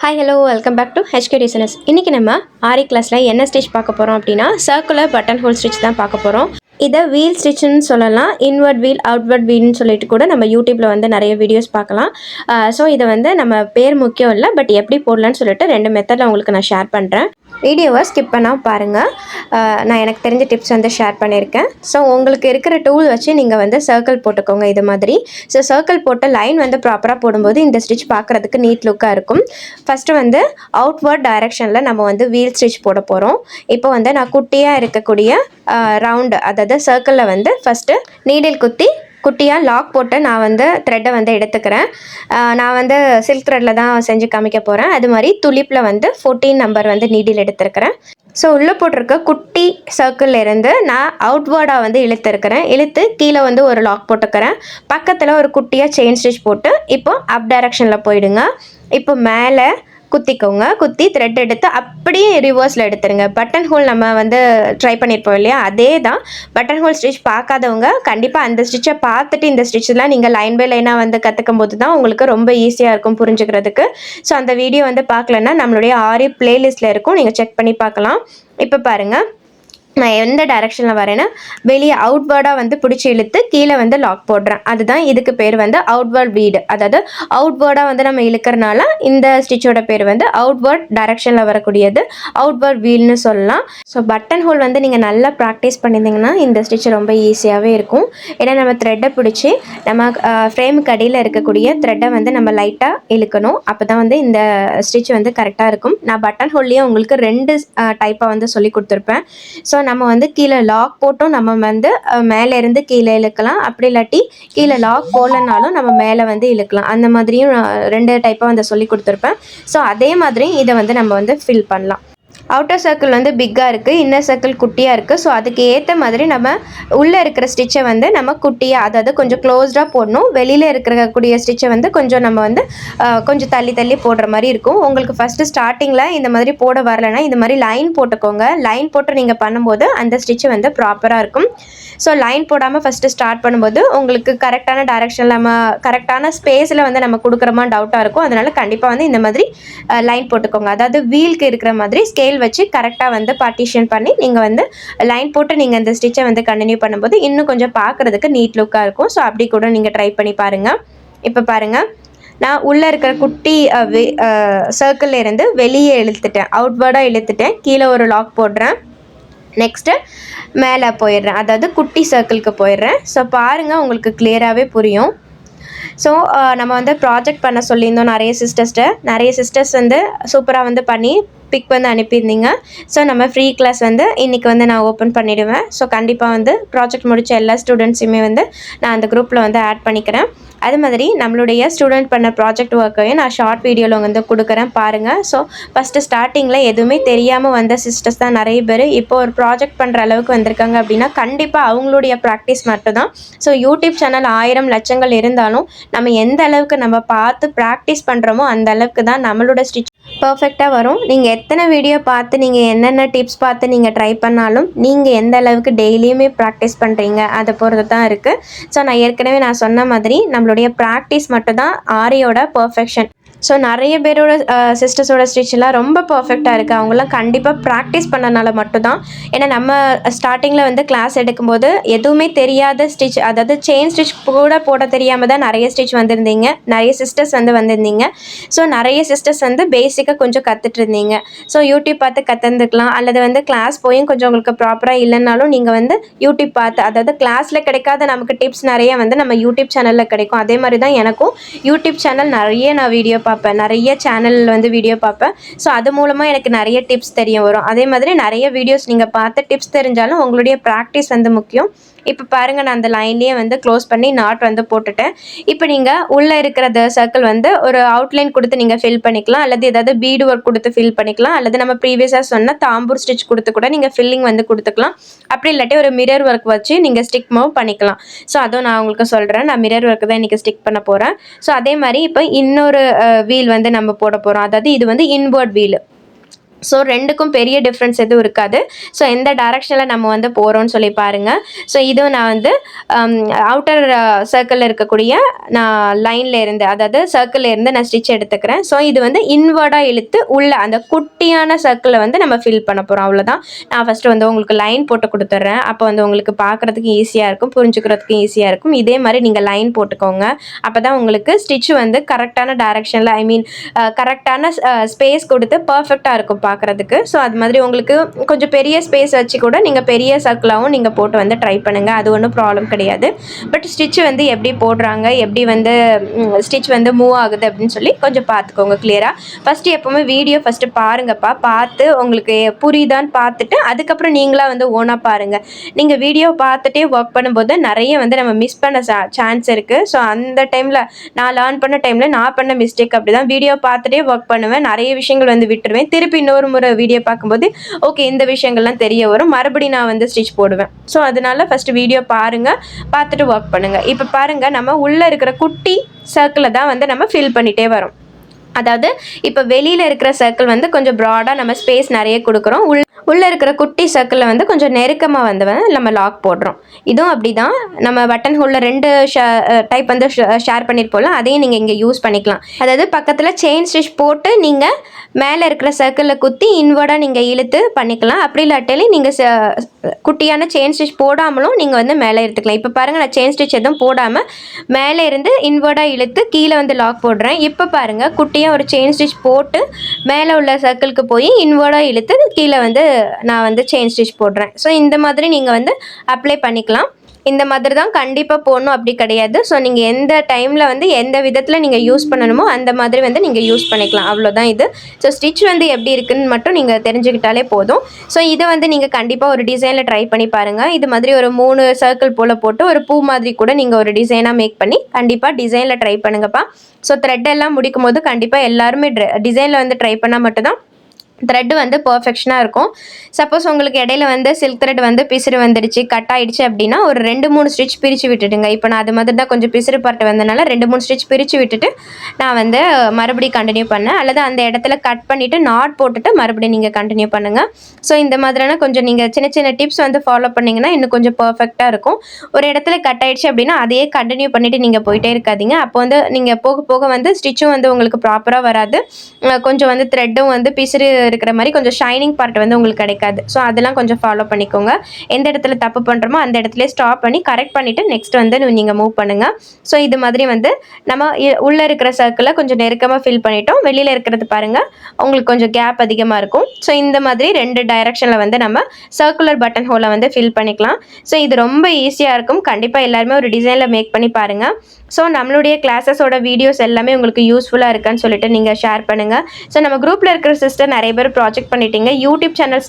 Hi hello welcome back to HK designers. இன்றைக்கி நம்ம ஆரி கிளாஸில் என்ன ஸ்டிச் பார்க்க போகிறோம் அப்படின்னா சர்க்குலர் பட்டன் ஹோல் ஸ்டிச் தான் பார்க்க போகிறோம். இதை வீல் ஸ்டிச்சுன்னு சொல்லலாம், இன்வர்ட் வீல் அவுட்வர்ட் வீல்னு சொல்லிட்டு கூட நம்ம யூடியூப்பில் வந்து நிறைய வீடியோஸ் பார்க்கலாம். ஸோ இதை வந்து நம்ம பேர் முக்கியம் இல்லை, பட் எப்படி போடலான்னு சொல்லிட்டு 2 மெத்தடில் உங்களுக்கு நான் ஷேர் பண்ணுறேன். வீடியோவை ஸ்கிப் பண்ணால் பாருங்கள். நான் எனக்கு தெரிஞ்ச டிப்ஸ் வந்து ஷேர் பண்ணியிருக்கேன். ஸோ உங்களுக்கு இருக்கிற டூல் வச்சு நீங்கள் வந்து சர்க்கிள் போட்டுக்கோங்க இது மாதிரி. ஸோ சர்க்கிள் போட்டு லைன் வந்து ப்ராப்பராக போடும்போது இந்த ஸ்டிச் பார்க்குறதுக்கு நீட் லுக்காக இருக்கும். ஃபஸ்ட்டு வந்து அவுட்வர்ட் டைரெக்ஷனில் நம்ம வந்து வீல் ஸ்டிச் போட போகிறோம். இப்போ வந்து நான் குட்டியாக இருக்கக்கூடிய ரவுண்டு, அதாவது சர்க்கிளில் வந்து ஃபஸ்ட்டு நீடில் குத்தி குட்டியாக லாக் போட்டு நான் வந்து த்ரெட்டை வந்து எடுத்துக்கிறேன். நான் வந்து சில்க் த்ரெட்டில் தான் செஞ்சு காமிக்க போகிறேன். அது மாதிரி துளிப்பில் வந்து 14 நம்பர் வந்து நீடில் எடுத்துருக்கிறேன். ஸோ உள்ளே போட்டிருக்க குட்டி சர்க்கிளில் இருந்து நான் அவுட்வேர்டாக வந்து இழுத்து கீழே வந்து ஒரு லாக் போட்டுக்கிறேன். பக்கத்தில் ஒரு குட்டியாக செயின் ஸ்டிச் போட்டு இப்போ அப் டைரக்ஷனில் போயிடுங்க. இப்போ மேலே குத்திக்கோங்க, குத்தி த்ரெட் எடுத்து அப்படியே ரிவர்ஸில் எடுத்துருங்க. பட்டன் ஹோல் நம்ம வந்து ட்ரை பண்ணியிருப்போம் இல்லையா, அதே தான். பட்டன் ஹோல் ஸ்டிச் பார்க்காதவங்க கண்டிப்பாக அந்த ஸ்டிச்சை பார்த்துட்டு இந்த ஸ்டிச்செலாம் நீங்கள் லைன் பை லைனாக வந்து கற்றுக்கும் போது தான் உங்களுக்கு ரொம்ப ஈஸியாக இருக்கும் புரிஞ்சுக்கிறதுக்கு. ஸோ அந்த வீடியோ வந்து பார்க்கலன்னா நம்மளுடைய ஆரி பிளேலிஸ்ட்டில் இருக்கும், நீங்கள் செக் பண்ணி பார்க்கலாம். இப்போ பாருங்கள், நான் எந்த டைரெக்ஷனில் வரேன்னா வெளியே அவுட்வேர்டாக வந்து பிடிச்சி இழுத்து கீழே வந்து லாக் போடுறேன். அதுதான் இதுக்கு பேர் வந்து அவுட்வேர்ட் வீடு. அதாவது அவுட்வேர்டாக வந்து நம்ம இழுக்கிறனால இந்த ஸ்டிச்சோட பேர் வந்து அவுட்வேர்ட் டைரெக்ஷனில் வரக்கூடியது அவுட்வேர்ட் வீல்னு சொல்லலாம். ஸோ பட்டன் ஹோல் வந்து நீங்கள் நல்லா ப்ராக்டிஸ் பண்ணியிருந்தீங்கன்னா இந்த ஸ்டிச் ரொம்ப ஈஸியாகவே இருக்கும். ஏன்னா நம்ம த்ரெட்டை பிடிச்சி நம்ம ஃப்ரேமுக்கு அடியில் இருக்கக்கூடிய த்ரெட்டை வந்து நம்ம லைட்டாக இழுக்கணும். அப்போ தான் வந்து இந்த ஸ்டிச் வந்து கரெக்டாக இருக்கும். நான் பட்டன் ஹோல்லையே உங்களுக்கு 2 டைப்பாக வந்து சொல்லி கொடுத்துருப்பேன். ஸோ நம்ம வந்து கீழே லாக் போட்டும் நம்ம வந்து மேலேருந்து கீழே இழுக்கலாம், அப்படி இல்லாட்டி கீழே லாக் போடலனாலும் நம்ம மேலே வந்து இழுக்கலாம். அந்த மாதிரியும் 2 டைப்பாக வந்து சொல்லி கொடுத்துருப்பேன். ஸோ அதே மாதிரி இதை வந்து நம்ம வந்து ஃபில் பண்ணலாம். அவுட்டர் சர்க்கிள் வந்து பிக்காக இருக்குது, இன்னர் சர்க்கிள் குட்டியாக இருக்குது. ஸோ அதுக்கு ஏற்ற மாதிரி நம்ம உள்ளே இருக்கிற ஸ்டிச்சை வந்து நம்ம குட்டியாக, அதாவது கொஞ்சம் க்ளோஸ்டாக போடணும். வெளியில் இருக்கக்கூடிய ஸ்டிச்சை வந்து கொஞ்சம் நம்ம வந்து கொஞ்சம் தள்ளி தள்ளி போடுற மாதிரி இருக்கும். உங்களுக்கு ஃபஸ்ட்டு ஸ்டார்டிங்கில் இந்த மாதிரி போட வரலைன்னா இந்த மாதிரி லைன் போட்டுக்கோங்க. லைன் போட்டு நீங்கள் பண்ணும்போது அந்த ஸ்டிச்சு வந்து ப்ராப்பராக இருக்கும். ஸோ லைன் போடாமல் ஃபஸ்ட்டு ஸ்டார்ட் பண்ணும்போது உங்களுக்கு கரெக்டான டைரெக்ஷனில் நம்ம கரெக்டான ஸ்பேஸில் வந்து நம்ம கொடுக்குறோமா டவுட்டாக இருக்கும். அதனால் கண்டிப்பாக வந்து இந்த மாதிரி லைன் போட்டுக்கோங்க. அதாவது வீலுக்கு இருக்கிற மாதிரி ஸ்கேல் வச்சு கரெக்டாக வந்து பார்ட்டிஷன் பண்ணி நீங்கள் வந்து லைன் போட்டு நீங்கள் இந்த ஸ்டிச்சை வந்து கண்டினியூ பண்ணும்போது இன்னும் கொஞ்சம் பார்க்குறதுக்கு நீட் லுக்காக இருக்கும். ஸோ அப்படி கூட நீங்கள் ட்ரை பண்ணி பாருங்கள். இப்போ பாருங்கள், நான் உள்ளே இருக்கிற குட்டி சர்க்கிளில் இருந்து வெளியே இழுத்துட்டேன், அவுட்வேர்டாக இழுத்துட்டேன், கீழே ஒரு லாக் போடுறேன். நெக்ஸ்ட்டு மேலே போயிடுறேன், அதாவது குட்டி சர்க்கிளுக்கு போயிடுறேன். ஸோ பாருங்கள், உங்களுக்கு கிளியராகவே புரியும். ஸோ நம்ம வந்து ப்ராஜெக்ட் பண்ண சொல்லியிருந்தோம் நிறைய சிஸ்டர்ஸ் வந்து சூப்பராக வந்து பண்ணி பிக் வந்து அனுப்பியிருந்தீங்க. ஸோ நம்ம ஃப்ரீ கிளாஸ் வந்து இன்றைக்கி வந்து நான் ஓப்பன் பண்ணிவிடுவேன். ஸோ கண்டிப்பாக வந்து ப்ராஜெக்ட் முடித்த எல்லா ஸ்டூடெண்ட்ஸுமே வந்து நான் அந்த குரூப்பில் வந்து ஆட் பண்ணிக்கிறேன். அது மாதிரி நம்மளுடைய ஸ்டூடெண்ட் பண்ண ப்ராஜெக்ட் ஒர்க்கையும் நான் ஷார்ட் வீடியோவில் வந்து கொடுக்குறேன், பாருங்கள். ஸோ ஃபஸ்ட்டு ஸ்டார்டிங்கில் எதுவுமே தெரியாமல் வந்த சிஸ்டர்ஸ் தான் நிறைய பேர் இப்போ ஒரு ப்ராஜெக்ட் பண்ணுற அளவுக்கு வந்திருக்காங்க. அப்படின்னா கண்டிப்பாக அவங்களுடைய ப்ராக்டிஸ் மட்டும்தான். ஸோ யூடியூப் சேனல் 1000 லட்சங்கள் இருந்தாலும் நம்ம எந்த அளவுக்கு நம்ம பார்த்து ப்ராக்டிஸ் பண்ணுறோமோ அந்த அளவுக்கு தான் நம்மளோட ஸ்டிச் பர்ஃபெக்டாக வரும். நீங்கள் எத்தனை வீடியோ பார்த்து நீங்கள் என்னென்ன டிப்ஸ் பார்த்து நீங்கள் ட்ரை பண்ணாலும் நீங்கள் எந்த அளவுக்கு டெய்லியுமே ப்ராக்டிஸ் பண்ணுறீங்க அதை பொறுத்து தான் இருக்குது. ஸோ நான் ஏற்கனவே நான் சொன்ன மாதிரி நம்மளுடைய ப்ராக்டிஸ் மட்டும்தான் ஆரியோட பர்ஃபெக்ஷன். ஸோ நிறைய பேரோட சிஸ்டர்ஸோட ஸ்டிச்செலாம் ரொம்ப பர்ஃபெக்டாக இருக்குது. அவங்களாம் கண்டிப்பாக ப்ராக்டிஸ் பண்ணனால மட்டும்தான். ஏன்னா நம்ம ஸ்டார்டிங்கில் வந்து கிளாஸ் எடுக்கும்போது எதுவுமே தெரியாத ஸ்டிச், அதாவது செயின் ஸ்டிச் கூட போட தெரியாமல் தான் நிறைய ஸ்டிச் வந்திருந்தீங்க, நிறைய சிஸ்டர்ஸ் வந்து வந்திருந்தீங்க. ஸோ நிறைய சிஸ்டர்ஸ் வந்து பேசிக்காக கொஞ்சம் கற்றுட்டு இருந்தீங்க. ஸோ யூடியூப் பார்த்து கற்றுந்துக்கலாம், அல்லது வந்து கிளாஸ் போயும் கொஞ்சம் உங்களுக்கு ப்ராப்பராக இல்லைனாலும் நீங்கள் வந்து யூடியூப் பார்த்து, அதாவது கிளாஸில் கிடைக்காத நமக்கு டிப்ஸ் நிறைய வந்து நம்ம யூடியூப் சேனலில் கிடைக்கும். அதே மாதிரி தான் எனக்கும் யூடியூப் சேனல் நிறைய நான் வீடியோ பார்ப்பேன், நிறைய சேனலில் வந்து வீடியோ பார்ப்பேன். ஸோ அது மூலமாக எனக்கு நிறைய டிப்ஸ் தெரிய வரும். அதே மாதிரி நிறைய வீடியோஸ் நீங்கள் பார்த்து டிப்ஸ் தெரிஞ்சாலும் உங்களுடைய ப்ராக்டிஸ் வந்து முக்கியம். இப்போ பாருங்கள், நான் அந்த லைன்லேயே வந்து க்ளோஸ் பண்ணி நாட் வந்து போட்டுட்டேன். இப்போ நீங்கள் உள்ளே இருக்கிற சர்க்கிள் வந்து ஒரு அவுட்லைன் கொடுத்து நீங்கள் ஃபில் பண்ணிக்கலாம், அல்லது ஏதாவது பீடு ஒர்க் கொடுத்து ஃபில் பண்ணிக்கலாம், அல்லது நம்ம ப்ரீவியஸாக சொன்ன தாம்பூர் ஸ்டிச் கொடுத்து கூட நீங்கள் ஃபில்லிங் வந்து கொடுத்துக்கலாம். அப்படி இல்லாட்டி ஒரு மிரர் ஒர்க் வச்சு நீங்கள் ஸ்டிக் மூவ் பண்ணிக்கலாம். ஸோ அதுவும் நான் உங்களுக்கு சொல்கிறேன். நான் மிரர் ஒர்க்கு தான் இன்றைக்கி ஸ்டிக் பண்ண போகிறேன். ஸோ அதே மாதிரி இப்போ இன்னொரு வீல் வந்து நம்ம போட போகிறோம், அதாவது இது வந்து இன்வர்ட் வீல். ஸோ ரெண்டுக்கும் பெரிய டிஃப்ரென்ஸ் எதுவும் இருக்காது. ஸோ எந்த டைரக்ஷனில் நம்ம வந்து போகிறோம்னு சொல்லி பாருங்கள். ஸோ இதுவும் நான் வந்து அவுட்டர் சர்க்கிளில் இருக்கக்கூடிய நான் லைனில் இருந்து, அதாவது சர்க்கிளில் இருந்து நான் ஸ்டிச் எடுத்துக்கிறேன். ஸோ இது வந்து இன்வர்டாக இழுத்து உள்ள அந்த குட்டியான சர்க்கிளை வந்து நம்ம ஃபில் பண்ண போகிறோம். அவ்வளோதான். நான் ஃபஸ்ட்டு வந்து உங்களுக்கு லைன் போட்டு கொடுத்துட்றேன். அப்போ வந்து உங்களுக்கு பார்க்குறதுக்கு ஈஸியாக இருக்கும், புரிஞ்சுக்கிறதுக்கு ஈஸியாக இருக்கும். இதே மாதிரி நீங்கள் லைன் போட்டுக்கோங்க. அப்போ தான் உங்களுக்கு ஸ்டிச் வந்து கரெக்டான டைரக்ஷனில், ஐ மீன் கரெக்டான ஸ்பேஸ் கொடுத்து பர்ஃபெக்டாக இருக்கும் பார்க்குறதுக்கு. ஸோ அது மாதிரி உங்களுக்கு கொஞ்சம் பெரிய ஸ்பேஸ் வச்சு கூட நீங்கள் பெரிய சர்க்கிளாகவும் நீங்கள் போட்டு வந்து ட்ரை பண்ணுங்கள். அது ஒன்றும் ப்ராப்ளம் கிடையாது. பட் ஸ்டிச் வந்து எப்படி போடுறாங்க, எப்படி வந்து ஸ்டிச் வந்து மூவ் ஆகுது அப்படின்னு சொல்லி கொஞ்சம் பார்த்துக்கோங்க கிளியராக. ஃபஸ்ட்டு எப்போவுமே வீடியோ ஃபஸ்ட்டு பாருங்கப்பா. பார்த்து உங்களுக்கு புரியுதான்னு பார்த்துட்டு அதுக்கப்புறம் நீங்களாக வந்து ஓனாக பாருங்கள். நீங்கள் வீடியோ பார்த்துட்டே ஒர்க் பண்ணும்போது நிறைய வந்து நம்ம மிஸ் பண்ண சான்ஸ் இருக்குது. ஸோ அந்த டைமில் நான் லேர்ன் பண்ண டைமில் நான் பண்ண மிஸ்டேக் அப்படி தான். வீடியோ பார்த்துட்டே ஒர்க் பண்ணுவேன், நிறைய விஷயங்கள் வந்து விட்டுருவேன். திருப்பி இன்னொரு முறை வீடியோ பார்க்கும்போது ஓகே இந்த விஷயங்கள்லாம் தெரிய வரும், மறுபடியும் நான் வந்து ஸ்டிச் போடுவேன். ஸோ அதனால ஃபஸ்ட்டு வீடியோ பாருங்கள், பார்த்துட்டு ஒர்க் பண்ணுங்கள். இப்போ பாருங்கள், நம்ம உள்ளே இருக்கிற குட்டி சர்க்கிளை தான் வந்து நம்ம ஃபில் பண்ணிகிட்டே வரோம். அதாவது இப்போ வெளியில் இருக்கிற சர்க்கிள் வந்து கொஞ்சம் ப்ராடாக நம்ம ஸ்பேஸ் நிறைய கொடுக்குறோம். உள்ளே இருக்கிற குட்டி சர்க்கிளில் வந்து கொஞ்சம் நெருக்கமாக வந்து நம்ம லாக் போடுறோம். இதுவும் அப்படி தான். நம்ம பட்டன் ஹோலில் 2 டைப் வந்து ஷேர் பண்ணியிருப்போம்ல, அதையும் நீங்கள் இங்கே யூஸ் பண்ணிக்கலாம். அதாவது பக்கத்தில் செயின் ஸ்டிச் போட்டு நீங்கள் மேலே இருக்கிற சர்க்கிளில் குத்தி இன்வர்டாக நீங்கள் இழுத்து பண்ணிக்கலாம். அப்படி இல்லாட்டாலும் நீங்கள் குட்டியான செயின் ஸ்டிச் போடாமலும் நீங்கள் வந்து மேலே எடுத்துக்கலாம். இப்போ பாருங்கள், நான் செயின் ஸ்டிச் எதுவும் போடாமல் மேலே இருந்து இன்வர்டாக இழுத்து கீழே வந்து லாக் போடுறேன். இப்போ பாருங்கள், குட்டியாக ஒரு செயின் ஸ்டிச் போட்டு மேலே உள்ள சர்க்கிளுக்கு போய் இன்வர்டாக இழுத்து கீழே வந்து நான் வந்து செயின் ஸ்டிச் போடுறேன். ஸோ இந்த மாதிரி நீங்கள் வந்து அப்ளை பண்ணிக்கலாம். இந்த மாதிரி தான் கண்டிப்பாக போடணும் அப்படி கிடையாது. ஸோ நீங்கள் எந்த டைமில் வந்து எந்த விதத்தில் நீங்கள் யூஸ் பண்ணணுமோ அந்த மாதிரி வந்து நீங்கள் யூஸ் பண்ணிக்கலாம். அவ்வளோதான் இது. ஸோ ஸ்டிச் வந்து எப்படி இருக்குன்னு மட்டும் நீங்கள் தெரிஞ்சுக்கிட்டாலே போதும். ஸோ இதை வந்து நீங்கள் கண்டிப்பாக ஒரு டிசைனில் ட்ரை பண்ணி பாருங்கள். இது மாதிரி ஒரு 3 சர்க்கிள் போல் போட்டு ஒரு பூ மாதிரி கூட நீங்கள் ஒரு டிசைனாக மேக் பண்ணி கண்டிப்பாக டிசைனில் ட்ரை பண்ணுங்கப்பா. ஸோ த்ரெட் எல்லாம் முடிக்கும் போது கண்டிப்பாக எல்லாருமே டிசைனில் வந்து ட்ரை பண்ணால் மட்டும்தான் த்ரெட்டு வந்து பர்ஃபெக்ஷனாக இருக்கும். சப்போஸ் உங்களுக்கு இடையில வந்து சில்க் த்ரெட் வந்து பிசிறு வந்துடுச்சு, கட் ஆகிடுச்சு அப்படின்னா ஒரு 2-3 ஸ்டிச் பிரித்து விட்டுடுங்க. இப்போ நான் அது மாதிரி தான் கொஞ்சம் பிசிறு பாட்டு வந்தனால 2-3 ஸ்டிச் பிரித்து விட்டுட்டு நான் வந்து மறுபடியும் கண்டினியூ பண்ணேன். அல்லது அந்த இடத்துல கட் பண்ணிவிட்டு நாட் போட்டுட்டு மறுபடியும் நீங்கள் கண்டினியூ பண்ணுங்கள். ஸோ இந்த மாதிரியான கொஞ்சம் நீங்கள் சின்ன சின்ன டிப்ஸ் வந்து ஃபாலோ பண்ணிங்கன்னா இன்னும் கொஞ்சம் பர்ஃபெக்டாக இருக்கும். ஒரு இடத்துல கட் ஆகிடுச்சு அப்படின்னா அதையே கண்டினியூ பண்ணிவிட்டு நீங்கள் போயிட்டே இருக்காதீங்க. அப்போ வந்து நீங்கள் போக போக வந்து ஸ்டிச்சும் வந்து உங்களுக்கு ப்ராப்பராக வராது. கொஞ்சம் வந்து த்ரெட்டும் வந்து பிசிறு இருக்கிற மாதிரி கொஞ்சம் ஷைனிங் பார்ட் வந்து உங்களுக்கு கிடைக்காது. ஸோ அதெல்லாம் கொஞ்சம் ஃபாலோ பண்ணிக்கோங்க. எந்த இடத்துல தப்பு பண்ணுறோமோ அந்த இடத்துல ஸ்டாப் பண்ணி கரெக்ட் பண்ணிவிட்டு நெக்ஸ்ட் வந்து நீங்கள் மூவ் பண்ணுங்கள். ஸோ இது மாதிரி வந்து நம்ம உள்ளே இருக்கிற சர்க்கிளை கொஞ்சம் நெருக்கமாக ஃபில் பண்ணிட்டோம். வெளியில் இருக்கிறது பாருங்கள், உங்களுக்கு கொஞ்சம் கேப் அதிகமாக இருக்கும். ஸோ இந்த மாதிரி 2 டைரக்ஷனில் வந்து நம்ம சர்க்குலர் பட்டன் ஹோலை வந்து ஃபில் பண்ணிக்கலாம். ஸோ இது ரொம்ப ஈஸியாக இருக்கும். கண்டிப்பாக எல்லாருமே ஒரு டிசைனில் மேக் பண்ணி பாருங்கள். ஸோ நம்மளுடைய கிளாஸஸோட வீடியோஸ் எல்லாமே உங்களுக்கு யூஸ்ஃபுல்லாக இருக்கான்னு சொல்லிட்டு நீங்கள் ஷேர் பண்ணுங்கள். ஸோ நம்ம குரூப்பில் இருக்கிற சிஸ்டர் நிறைய பேர் ப்ராஜெக்ட் பண்ணிட்டீங்க. யூடியூப் சேனல்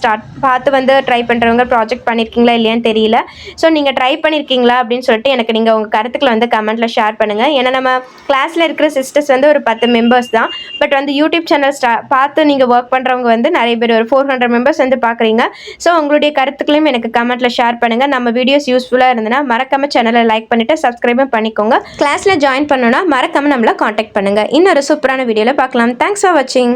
பார்த்து வந்து ட்ரை பண்ணுறவங்க ப்ராஜெக்ட் பண்ணியிருக்கீங்களா இல்லையான்னு தெரியல. ஸோ நீங்கள் ட்ரை பண்ணியிருக்கீங்களா அப்படின்னு சொல்லிட்டு எனக்கு நீங்கள் உங்கள் கருத்துக்களை வந்து கமெண்ட்டில் ஷேர் பண்ணுங்கள். ஏன்னா நம்ம கிளாஸில் இருக்கிற சிஸ்டர்ஸ் வந்து ஒரு 10 மெம்பர்ஸ் தான். பட் வந்து யூடியூப் சேனல் பார்த்து நீங்கள் ஒர்க் பண்ணுறவங்க வந்து நிறைய பேர், ஒரு 400 மெம்பர்ஸ் வந்து பார்க்குறீங்க. ஸோ உங்களுடைய கருத்துக்களையும் எனக்கு கமெண்ட்டில் ஷேர் பண்ணுங்கள். நம்ம வீடியோஸ் யூஸ்ஃபுல்லாக இருந்ததுன்னா மறக்காமல் சேனலை லைக் பண்ணிவிட்டு சப்ஸ்கிரைபும் பண்ணிக்கோங்க. கிளாஸில் ஜாயின் பண்ணணும்னா மறக்காமல் நம்மளை காண்டாக்ட் பண்ணுங்கள். இன்னொரு சூப்பரான வீடியோவில் பார்க்கலாம். தேங்க்ஸ் ஃபார் வாட்சிங்.